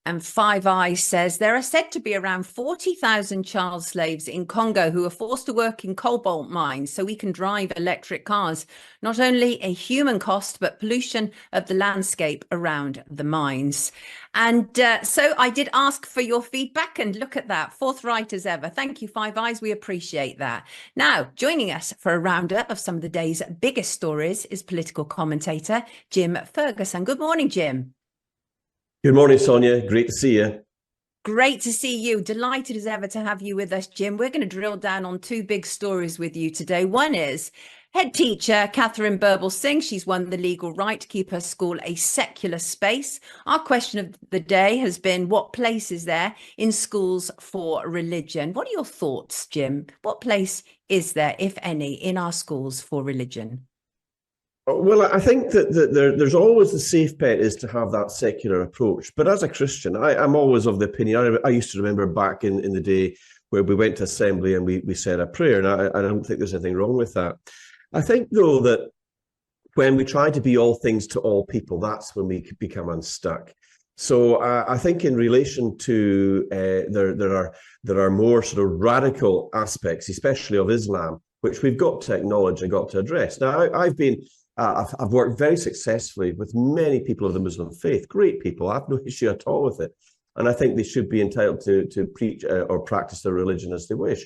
And Five Eyes says there are said to be around 40,000 child slaves in Congo who are forced to work in cobalt mines so we can drive electric cars. Not only a human cost, but pollution of the landscape around the mines. And so I did ask for your feedback, and look at that, forthright as ever. Thank you, Five Eyes. We appreciate that. Now, joining us for a roundup of some of the day's biggest stories is political commentator Jim Ferguson. Good morning, Jim. Good morning, Sonia. Great to see you. Great to see you. Delighted as ever to have you with us, Jim. We're going to drill down on two big stories with you today. One is head teacher Catherine Birbalsingh. She's won the legal right to keep her school a secular space. Our question of the day has been, what place is there in schools for religion? What are your thoughts, Jim? What place is there, if any, in our schools for religion? Well, I think that there's always the safe bet is to have that secular approach. But as a Christian, I'm always of the opinion, I used to remember back in the day where we went to assembly and we said a prayer, and I don't think there's anything wrong with that. I think, though, that when we try to be all things to all people, that's when we become unstuck. So I think in relation to there are more sort of radical aspects, especially of Islam, which we've got to acknowledge and got to address. Now, I've worked very successfully with many people of the Muslim faith, great people. I have no issue at all with it. And I think they should be entitled to preach or practice their religion as they wish.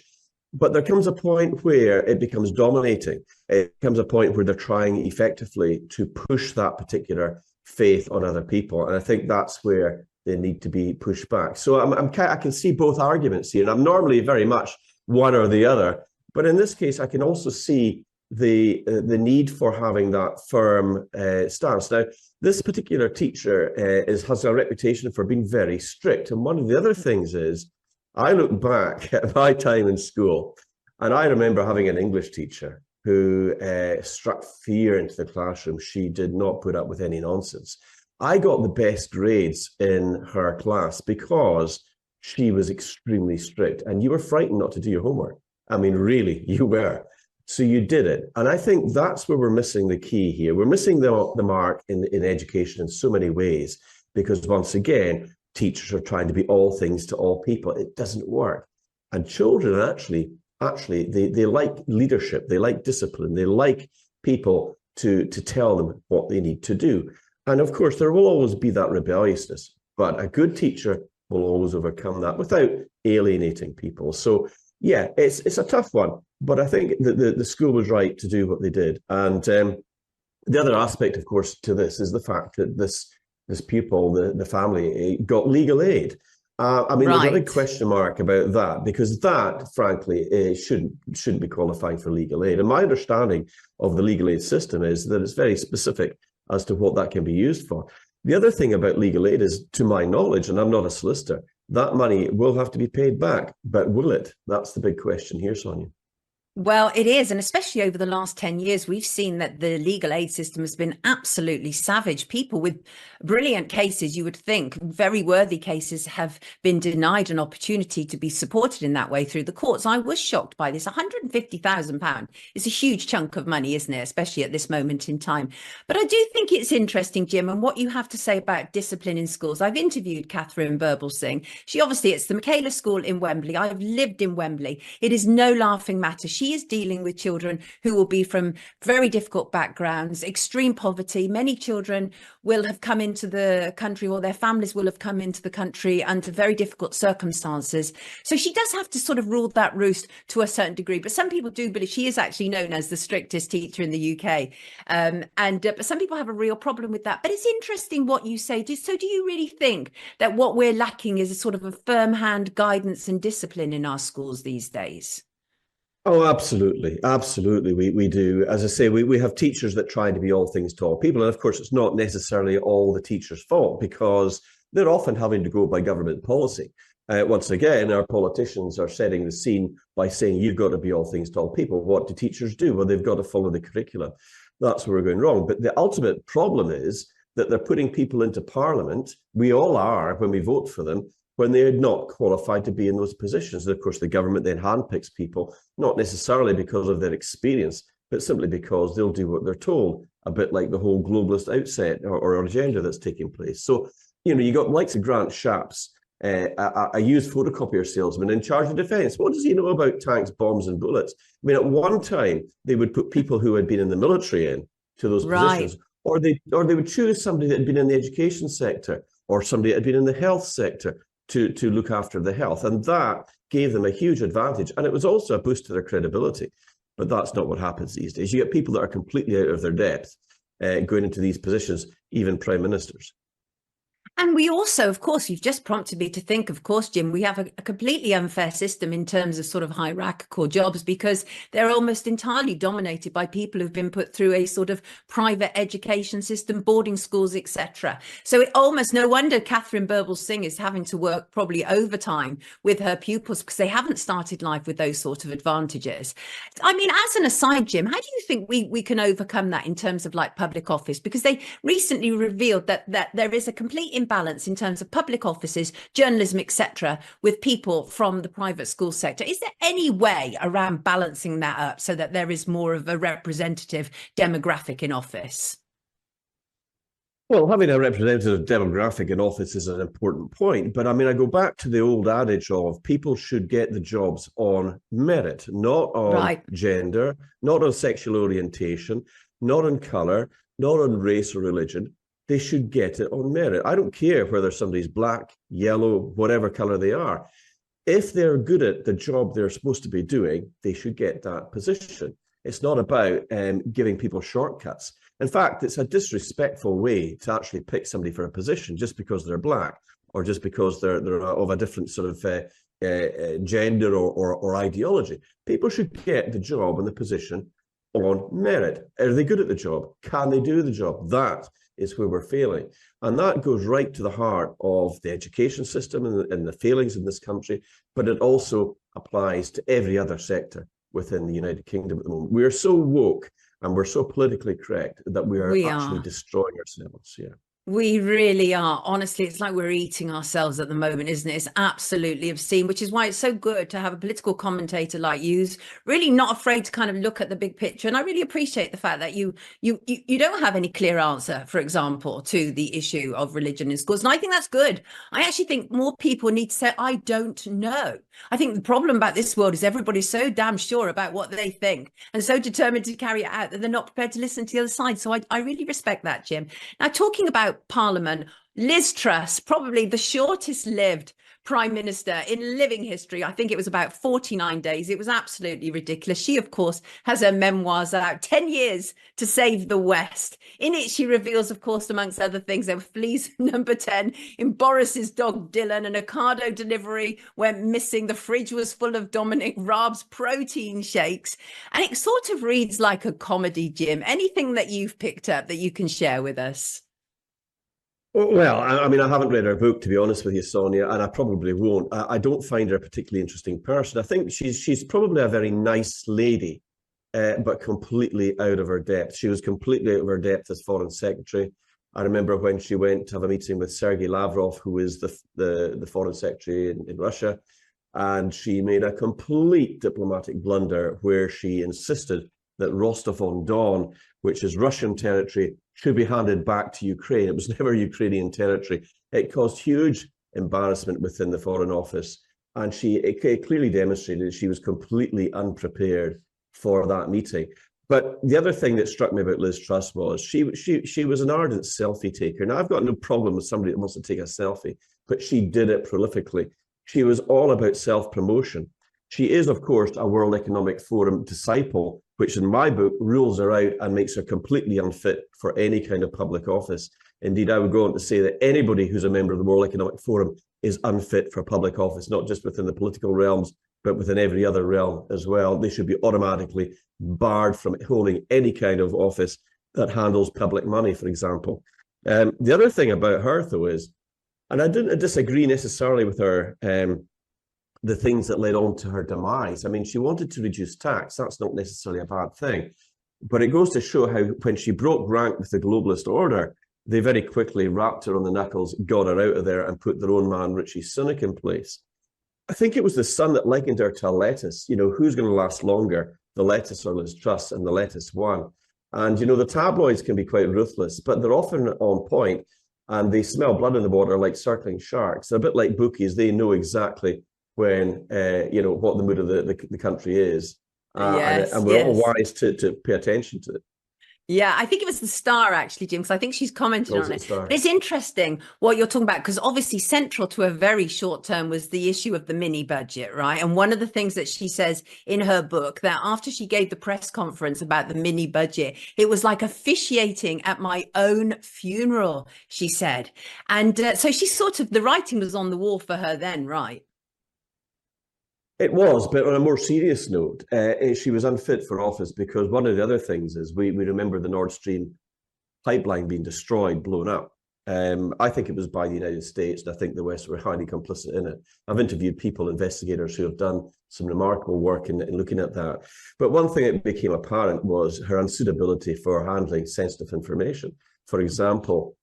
But there comes a point where it becomes dominating. It comes a point where they're trying effectively to push that particular faith on other people. And I think that's where they need to be pushed back. So I can see both arguments here. And I'm normally very much one or the other. But in this case, I can also see the need for having that firm stance. Now, this particular teacher has a reputation for being very strict. And one of the other things is, I look back at my time in school, and I remember having an English teacher who struck fear into the classroom. She did not put up with any nonsense. I got the best grades in her class because she was extremely strict, and you were frightened not to do your homework. I mean, really, you were. So you did it. And I think that's where we're missing the key here. We're missing the mark in education in so many ways, because once again, teachers are trying to be all things to all people. It doesn't work. And children actually, they like leadership. They like discipline. They like people to tell them what they need to do. And of course, there will always be that rebelliousness, but a good teacher will always overcome that without alienating people. So yeah, it's a tough one, but I think the school was right to do what they did. And the other aspect, of course, to this is the fact that this pupil, the family, got legal aid. I mean, right. There's a big question mark about that, because that, frankly, shouldn't be qualifying for legal aid. And my understanding of the legal aid system is that it's very specific as to what that can be used for. The other thing about legal aid is, to my knowledge, and I'm not a solicitor, that money will have to be paid back, but will it? That's the big question here, Sonia. Well, it is. And especially over the last 10 years, we've seen that the legal aid system has been absolutely savage. People with brilliant cases, you would think, very worthy cases, have been denied an opportunity to be supported in that way through the courts. I was shocked by this. £150,000 is a huge chunk of money, isn't it? Especially at this moment in time. But I do think it's interesting, Jim, and what you have to say about discipline in schools. I've interviewed Catherine Birbalsingh. It's the Michaela School in Wembley. I've lived in Wembley. It is no laughing matter. She is dealing with children who will be from very difficult backgrounds, extreme poverty. Many children will have come into the country, or their families will have come into the country under very difficult circumstances. So she does have to sort of rule that roost to a certain degree. But some people do believe she is actually known as the strictest teacher in the UK. But some people have a real problem with that. But it's interesting what you say. So do you really think that what we're lacking is a sort of a firm hand guidance and discipline in our schools these days? Oh, absolutely. Absolutely. We do. As I say, we have teachers that try to be all things to all people. And of course, it's not necessarily all the teachers' fault, because they're often having to go by government policy. Once again, our politicians are setting the scene by saying, you've got to be all things to all people. What do teachers do? Well, they've got to follow the curriculum. That's where we're going wrong. But the ultimate problem is that they're putting people into Parliament. We all are when we vote for them, when they're not qualified to be in those positions. And of course, the government then handpicks people, not necessarily because of their experience, but simply because they'll do what they're told, a bit like the whole globalist outset or agenda that's taking place. So you got likes of Grant Shapps, a used photocopier salesman in charge of defence. What does he know about tanks, bombs, and bullets? I mean, at one time they would put people who had been in the military in to those positions, or they would choose somebody that had been in the education sector or somebody that had been in the health sector to look after the health, and that gave them a huge advantage, and it was also a boost to their credibility. But that's not what happens these days. You get people that are completely out of their depth going into these positions, even prime ministers. And we also, of course, you've just prompted me to think, of course, Jim, we have a completely unfair system in terms of sort of hierarchical jobs, because they're almost entirely dominated by people who've been put through a sort of private education system, boarding schools, etc. So it almost no wonder Catherine Birbalsingh is having to work probably overtime with her pupils, because they haven't started life with those sort of advantages. I mean, as an aside, Jim, how do you think we can overcome that in terms of like public office? Because they recently revealed that there is a complete imbalance in terms of public offices, journalism, etc., with people from the private school sector. Is there any way around balancing that up so that there is more of a representative demographic in office? Well, having a representative demographic in office is an important point. But I mean, I go back to the old adage of people should get the jobs on merit, not on gender, not on sexual orientation, not on colour, not on race or religion. They should get it on merit. I don't care whether somebody's black, yellow, whatever colour they are. If they're good at the job they're supposed to be doing, they should get that position. It's not about giving people shortcuts. In fact, it's a disrespectful way to actually pick somebody for a position just because they're black or just because they're of a different sort of gender or ideology. People should get the job and the position on merit. Are they good at the job? Can they do the job? That is where we're failing. And that goes right to the heart of the education system and the failings in this country, but it also applies to every other sector within the United Kingdom at the moment. We're so woke and we're so politically correct that we are actually destroying ourselves. Yeah. We really are. Honestly, it's like we're eating ourselves at the moment, isn't it? It's absolutely obscene, which is why it's so good to have a political commentator like you, who's really not afraid to kind of look at the big picture. And I really appreciate the fact that you don't have any clear answer, for example, to the issue of religion in schools. And I think that's good. I actually think more people need to say, I don't know. I think the problem about this world is everybody's so damn sure about what they think and so determined to carry it out that they're not prepared to listen to the other side. So I really respect that, Jim. Now, talking about Parliament, Liz Truss, probably the shortest lived Prime Minister in living history. I think it was about 49 days. It was absolutely ridiculous. She, of course, has her memoirs out, 10 years to save the West. In it, she reveals, of course, amongst other things, there were fleas number 10 in Boris's dog Dylan, an Ocado delivery went missing. The fridge was full of Dominic Raab's protein shakes. And it sort of reads like a comedy, Jim. Anything that you've picked up that you can share with us? Well, I mean, I haven't read her book, to be honest with you, Sonia, and I probably won't. I don't find her a particularly interesting person. I think she's probably a very nice lady, but completely out of her depth. She was completely out of her depth as Foreign Secretary. I remember when she went to have a meeting with Sergei Lavrov, who is the Foreign Secretary in Russia, and she made a complete diplomatic blunder where she insisted that Rostov-on-Don, which is Russian territory, should be handed back to Ukraine. It was never Ukrainian territory. It caused huge embarrassment within the Foreign Office, and it clearly demonstrated that she was completely unprepared for that meeting. But the other thing that struck me about Liz Truss was she was an ardent selfie taker. Now, I've got no problem with somebody that wants to take a selfie, but she did it prolifically. She was all about self-promotion. She is, of course, a World Economic Forum disciple, which in my book rules her out and makes her completely unfit for any kind of public office. Indeed, I would go on to say that anybody who's a member of the World Economic Forum is unfit for public office, not just within the political realms, but within every other realm as well. They should be automatically barred from holding any kind of office that handles public money, for example. The other thing about her, though, is, and I didn't disagree necessarily with her, the things that led on to her demise. I mean, she wanted to reduce tax. That's not necessarily a bad thing. But it goes to show how when she broke rank with the globalist order, they very quickly wrapped her on the knuckles, got her out of there and put their own man, Richie Sunak, in place. I think it was the Sun that likened her to a lettuce. You know, who's going to last longer, the lettuce or Liz Truss? And the lettuce won. And, you know, the tabloids can be quite ruthless, but they're often on point. and they smell blood in the water like circling sharks. They're a bit like bookies. They know exactly when, what the mood of the country is. And we're all wise to pay attention to it. Yeah, I think it was the Star, actually, Jim, because I think she's commented on it. But it's interesting what you're talking about, because obviously central to a very short term was the issue of the mini budget, right? And one of the things that she says in her book, that after she gave the press conference about the mini budget, it was like officiating at my own funeral, she said. And so she sort of, the writing was on the wall for her then, right? It was, but on a more serious note, she was unfit for office because one of the other things is we remember the Nord Stream pipeline being destroyed, blown up. I think it was by the United States, and I think the West were highly complicit in it. I've interviewed people, investigators, who have done some remarkable work in looking at that. But one thing that became apparent was her unsuitability for handling sensitive information. For example,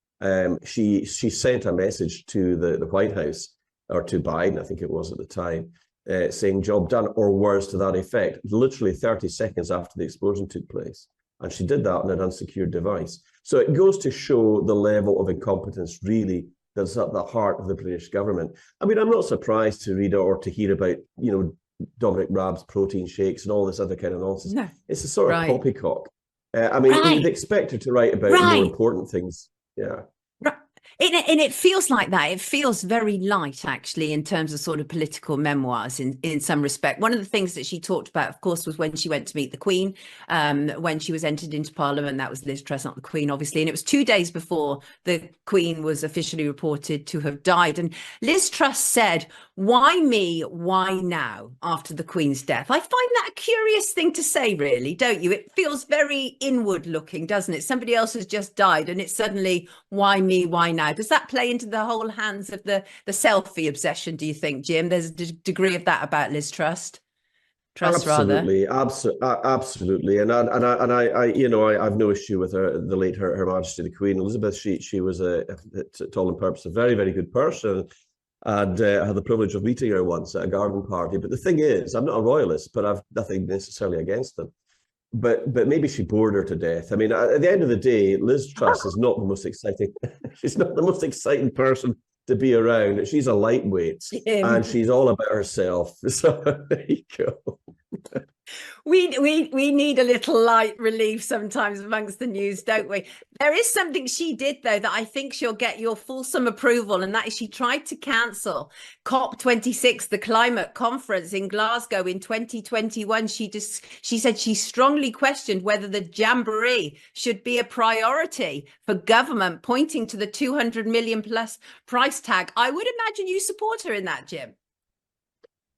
she sent a message to the White House, or to Biden, I think it was at the time, saying job done, or words to that effect, literally 30 seconds after the explosion took place. And she did that on an unsecured device. So it goes to show the level of incompetence really that's at the heart of the British government. I mean, I'm not surprised to read or to hear about, Dominic Raab's protein shakes and all this other kind of nonsense. No. It's a sort of poppycock. You'd expect her to write about more important things. Yeah. And it feels like that. It feels very light, actually, in terms of sort of political memoirs in some respect. One of the things that she talked about, of course, was when she went to meet the Queen, when she was entered into Parliament. That was Liz Truss, not the Queen, obviously. And it was 2 days before the Queen was officially reported to have died. And Liz Truss said, "Why me? Why now?" after the Queen's death. I find that a curious thing to say, really, don't you? It feels very inward looking, doesn't it? Somebody else has just died and it's suddenly, why me? Why now? Does that play into the whole hands of the selfie obsession, do you think, Jim? There's a degree of that about Liz Truss. Absolutely. And I've no issue with her Majesty the Queen Elizabeth. She was to all in purpose a very, very good person, and I had the privilege of meeting her once at a garden party. But the thing is, I'm not a royalist, but I've nothing necessarily against them. But maybe she bored her to death. I mean, at the end of the day, Liz Truss is not the most exciting. She's not the most exciting person to be around. She's a lightweight, and she's all about herself. So there you go. We need a little light relief sometimes amongst the news, don't we? There is something she did, though, that I think she'll get your fulsome approval, and that is she tried to cancel COP26, the climate conference in Glasgow in 2021. She said she strongly questioned whether the Jamboree should be a priority for government, pointing to the 200 million plus price tag. I would imagine you support her in that, Jim.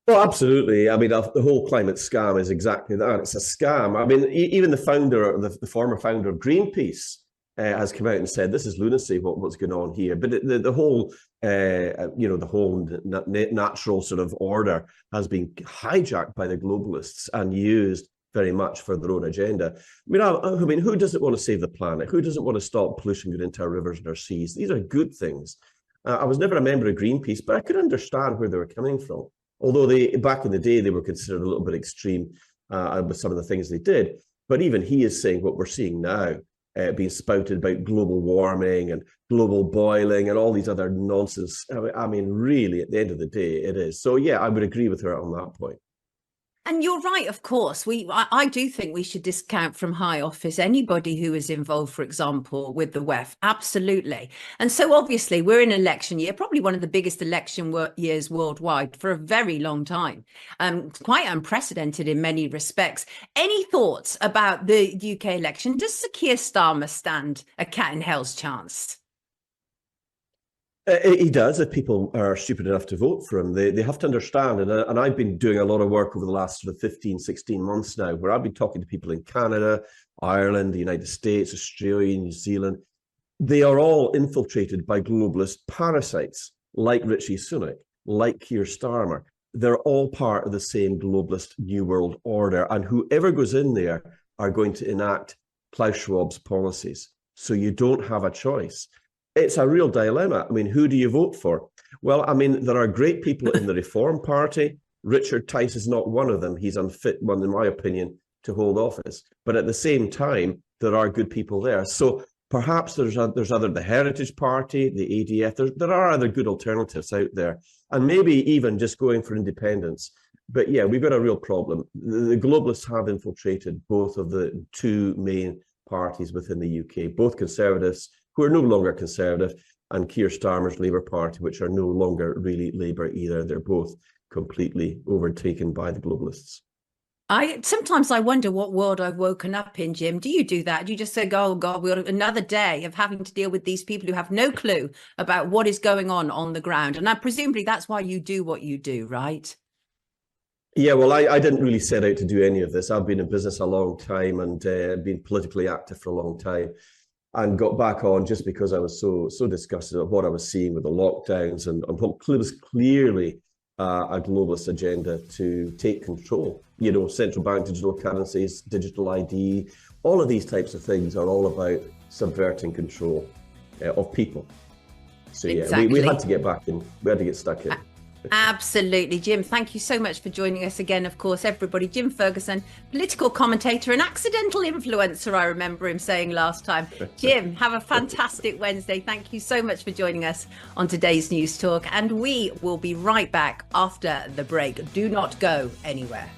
Well, absolutely. I mean, the whole climate scam is exactly that. It's a scam. I mean, even the former founder of Greenpeace has come out and said this is lunacy. What's going on here? But the whole, the whole natural sort of order has been hijacked by the globalists and used very much for their own agenda. I mean, who doesn't want to save the planet? Who doesn't want to stop pollution going into our rivers and our seas? These are good things. I was never a member of Greenpeace, but I could understand where they were coming from. Although back in the day, they were considered a little bit extreme with some of the things they did. But even he is saying what we're seeing now, being spouted about global warming and global boiling and all these other nonsense. I mean, really, at the end of the day, it is. So, yeah, I would agree with her on that point. And you're right, of course. I do think we should discount from high office anybody who is involved, for example, with the WEF. Absolutely. And so obviously we're in election year, probably one of the biggest election years worldwide for a very long time. Quite unprecedented in many respects. Any thoughts about the UK election? Does Sir Keir Starmer stand a cat in hell's chance? He does, if people are stupid enough to vote for him. They have to understand, and I've been doing a lot of work over the last sort of 15, 16 months now, where I've been talking to people in Canada, Ireland, the United States, Australia, New Zealand. They are all infiltrated by globalist parasites, like Rishi Sunak, like Keir Starmer. They're all part of the same globalist New World Order, and whoever goes in there are going to enact Klaus Schwab's policies. So you don't have a choice. It's a real dilemma. I mean, who do you vote for? Well, I mean, there are great people in the Reform Party. Richard Tice is not one of them. He's unfit, in my opinion, to hold office. But at the same time, there are good people there. So Perhaps there's other the Heritage Party, the ADF. There are other good alternatives out there, and maybe even just going for independence. But yeah, we've got a real problem. The globalists have infiltrated both of the two main parties within the UK, both Conservatives, who are no longer Conservative, and Keir Starmer's Labour Party, which are no longer really Labour either. They're both completely overtaken by the globalists. Sometimes I wonder what world I've woken up in, Jim. Do you do that? Do you just say, oh God, we've got another day of having to deal with these people who have no clue about what is going on the ground? And presumably that's why you do what you do, right? Yeah, well, I didn't really set out to do any of this. I've been in business a long time and been politically active for a long time, and got back on just because I was so disgusted at what I was seeing with the lockdowns and what was clearly a globalist agenda to take control. You know, central bank digital currencies, digital ID, all of these types of things are all about subverting control of people. So yeah, we had to get back in. We had to get stuck in. Absolutely. Jim, thank you so much for joining us again. Of course, everybody, Jim Ferguson, political commentator and accidental influencer, I remember him saying last time. Jim, have a fantastic Wednesday. Thank you so much for joining us on today's News Talk, and we will be right back after the break. Do not go anywhere.